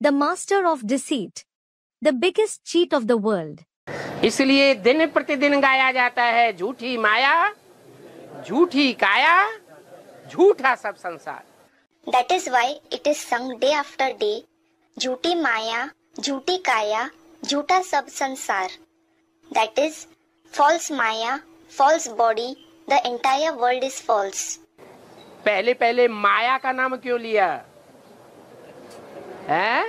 the master of deceit, the biggest cheat of the world. इसलिए दिन प्रतिदिन गाया जाता है झूठी माया, झूठी काया, झूठा सब संसार. That is why it is sung day after day. झूठी माया, झूठी काया, झूठा सब संसार. That is false maya, false body. The entire world is false. पहले पहले माया का नाम क्यों लिया है?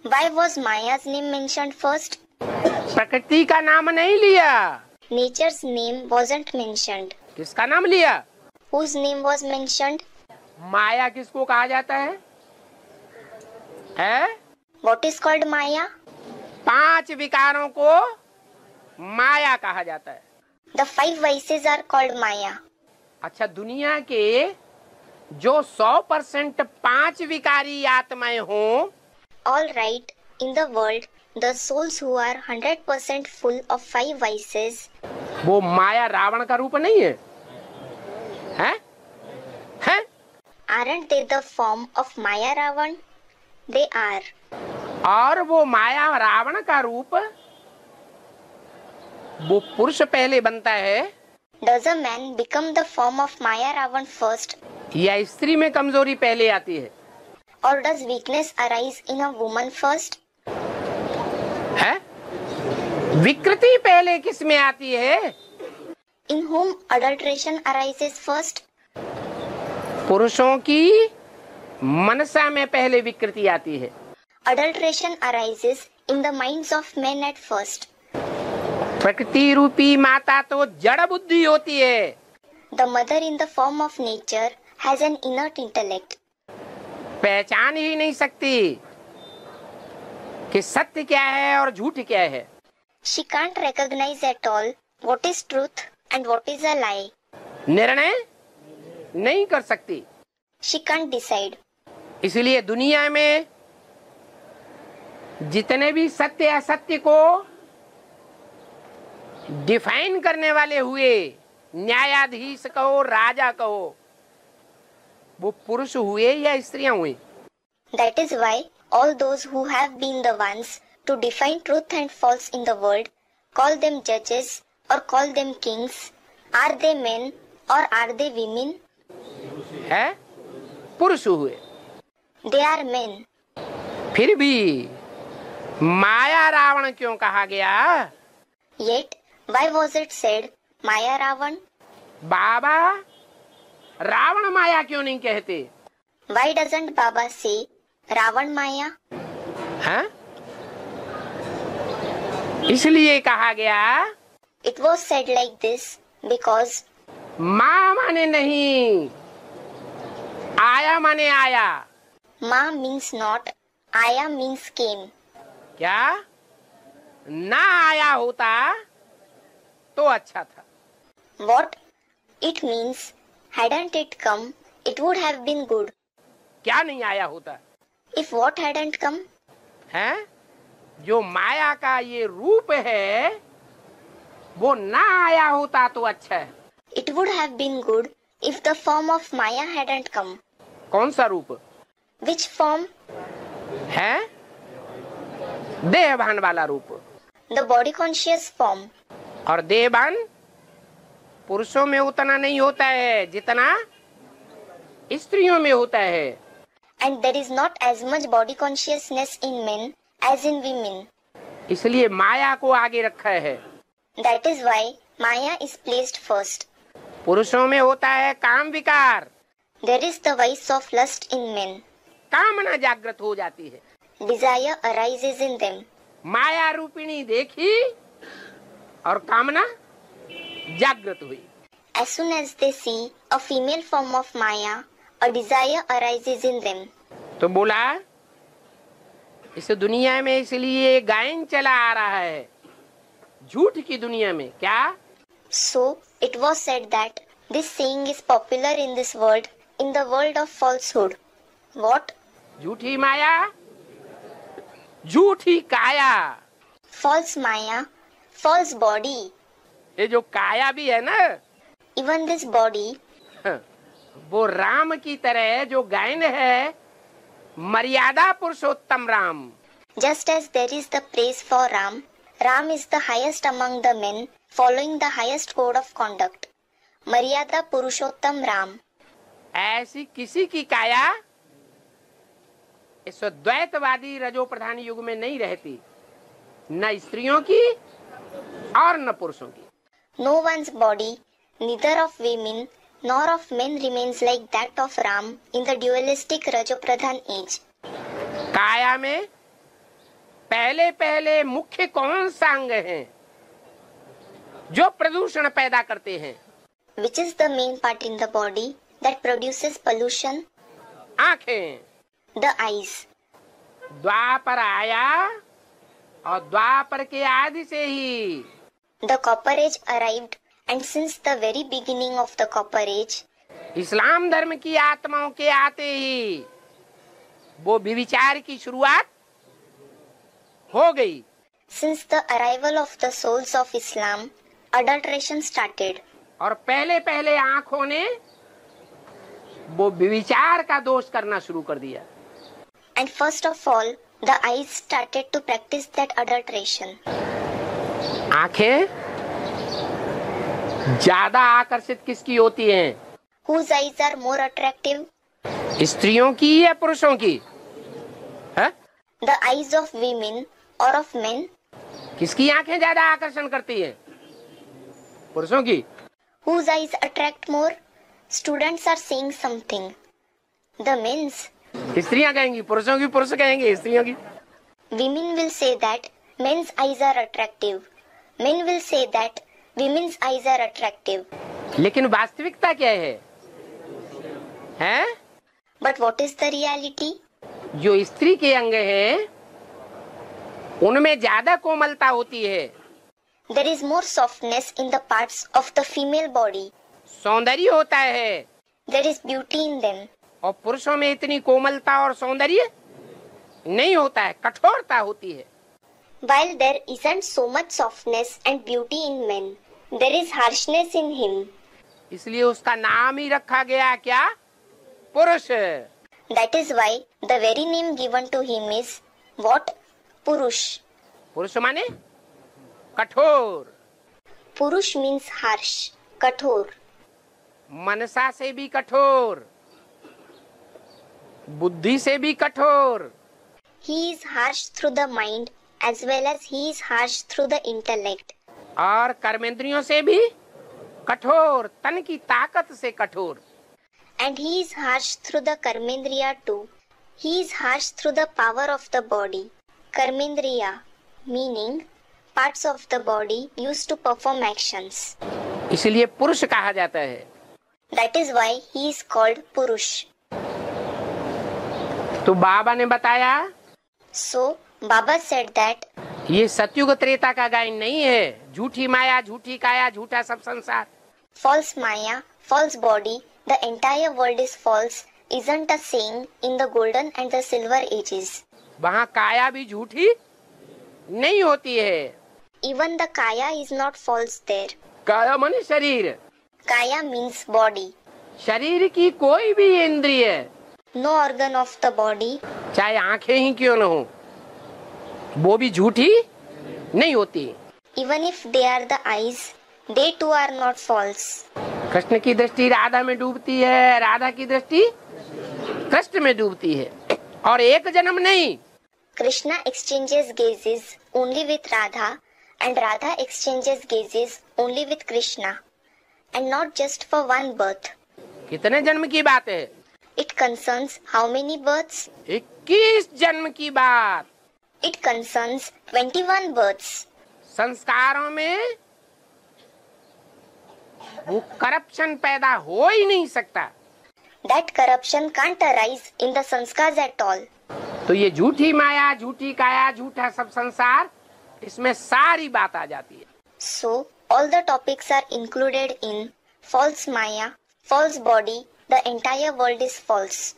Why was Maya's name mentioned first? प्रकृति का नाम नहीं लिया. Nature's name wasn't mentioned. किसका नाम लिया? Whose name was mentioned? माया किसको कहा जाता है? What is called Maya? 5 विकारों को माया कहा जाता है. The 5 vices are called Maya. अच्छा, दुनिया के जो 100% 5 विकारी आत्माएं हों, All right, in the world, the souls who are 100% full of 5 vices, वो माया रावण का रूप नहीं है? हैं? हैं? aren't they the form of Maya Ravan? They are. और वो माया रावण का रूप वो पुरुष पहले बनता है Does a man become the form of Maya Ravan first, या स्त्री में कमजोरी पहले आती है? or does weakness arise in a woman first? है? विकृति पहले किस में आती है? In whom adulteration arises first? पुरुषों की मनसा में पहले विकृति आती है. Adulteration arises in the minds of men at first. प्रकृति रूपी माता तो जड़ बुद्धि होती है. The mother in the form of nature has an inert intellect. पहचान ही नहीं सकती कि सत्य क्या है और झूठ क्या है. She can't recognize at all what is truth and what is a lie. निर्णय नहीं कर सकती. She can't decide. इसलिए दुनिया में जितने भी सत्य असत्य को डिफाइन करने वाले हुए, न्यायाधीश कहो, राजा कहो, वो पुरुष हुए या स्त्रियां हुई. That is why all those who have been the ones to define truth and false in the world, call them judges or call them kings. Are they men or are they women? है? पुरुष हुए. They are men. फिर भी माया रावण क्यों कहा गया? Yet, why was it said Maya Ravan? बाबा रावण माया क्यों नहीं कहते? Why doesn't Baba say Ravan Maya? हैं? इसलिए कहा गया. It was said like this because माँ माने नहीं, आया माने आया. Ma means not, Aya means came. क्या ना आया होता तो अच्छा था. What it means, hadn't it come, it would have been good. क्या नहीं आया होता If what hadn't come? है? जो माया का ये रूप है वो ना आया होता तो अच्छा है. It would have been good if the form of Maya hadn't come. कौन सा रूप Which form? है? देहभान वाला रूप. The body conscious form. और देहभान पुरुषों में उतना नहीं होता है जितना स्त्रियों में होता है. And there is not as much body consciousness in men as in women. इसलिए माया को आगे रखा है. That is why Maya is placed first. पुरुषों में होता है काम विकार. There is the vice of lust in men. कामना जागृत हो जाती है. Desire arises in them. माया रूपिणी देखी और कामना जागृत हुई. As soon as they see a female form of Maya, a desire arises in them. तो बोला इस दुनिया में इसलिए गायन चला आ रहा है झूठ की दुनिया में. क्या? So it was said that this saying is popular in this world, in the world of falsehood. What? झूठी माया, झूठी काया. False Maya, false body. ये जो काया भी है ना, Even this body, वो राम की तरह जो गायन है मर्यादा पुरुषोत्तम Ram. Just as there is the praise for Ram, Ram is the highest among the men, following the highest code of conduct. Maryada Purushottam Ram. ऐसी किसी की काया इस द्वैतवादी रजो प्रधान युग में नहीं रहती, न स्त्रियों की और न पुरुषों की। No one's body, neither of women nor of men, remains like that of Ram in the dualistic Rajo Pradhan age. काया में पहले पहले मुख्य कौन सा अंग है जो प्रदूषण पैदा करते हैं? Which is the main part in the body that produces pollution? आंखें। The eyes. द्वापर आया और द्वापर के आदि से ही The Copper Age arrived, and since the very beginning of the Copper Age, इस्लाम धर्म की आत्माओं के आते ही वो विविचार की शुरुआत हो गई। since the arrival of the souls of Islam, adulteration started. और पहले पहले आंखों ने वो विविचार का दोष करना शुरू कर दिया। And first of all, the eyes started to practice that adulteration. आंखें ज्यादा आकर्षित किसकी होती हैं? Whose eyes are more attractive? स्त्रियों की या पुरुषों की? है? The eyes of women or of men? किसकी आंखें ज्यादा आकर्षण करती हैं? पुरुषों की। Whose eyes attract more? Students are saying something. The men's. स्त्रियां कहेंगी पुरुषों की, पुरुष कहेंगे स्त्रियों की। Women will say that men's eyes are attractive. Men will say that women's eyes are attractive. लेकिन वास्तविकता क्या है? हैं? But what is the reality? जो स्त्री के अंग हैं उनमें ज्यादा कोमलता होती है। There is more softness in the parts of the female body. सौंदर्य होता है। There is beauty in them. और पुरुषों में इतनी कोमलता और सौंदर्य नहीं होता है, कठोरता होती है। While there isn't so much softness and beauty in men, there is harshness in him. इसलिए उसका नाम ही रखा गया क्या? पुरुष। That is why the very name given to him is what? Purush. पुरुष माने कठोर। Purush means harsh, kathor. मनसा से भी कठोर, बुद्धि से भी कठोर। He is harsh through the mind as well as he is harsh through the intellect. और कर्मेंद्रियों से भी कठोर, तन की ताकत से कठोर। And he is harsh through the karmendriya too. He is harsh through the power of the body. Karmendriya, meaning parts of the body used to perform actions. इसलिए पुरुष कहा जाता है। That is why he is called Purush. तो बाबा ने बताया So, Baba said that ये सतयुग त्रेता का गायन नहीं है। झूठी माया, झूठी काया, झूठा सब संसार। false Maya, false body, the entire world is false, isn't a saying in the golden and the silver ages. वहाँ काया भी झूठी नहीं होती है। Even the Kaya is not false there. काया माने शरीर। Kaya means body. शरीर की कोई भी इंद्रिय, No organ of the body, चाहे आंखें ही क्यों न हो, वो भी झूठी नहीं होती। even if they are the eyes, they too are not false. Krishna की दृष्टि राधा में डूबती है, राधा की दृष्टि कृष्ण में डूबती है, और एक जन्म नहीं। Krishna exchanges gazes only with Radha, and Radha exchanges gazes only with Krishna, and not just for one birth. कितने जन्म की बात है? It concerns how many births? 21 जन्म की बात। It concerns 21 births. संस्कारों में वो करप्शन पैदा हो ही नहीं सकता। That corruption can't arise in the sanskars at all. तो ये झूठी माया, झूठी काया, झूठा सब संसार, इसमें सारी बात आ जाती है। So, all the topics are included in false Maya, false body, the entire world is false.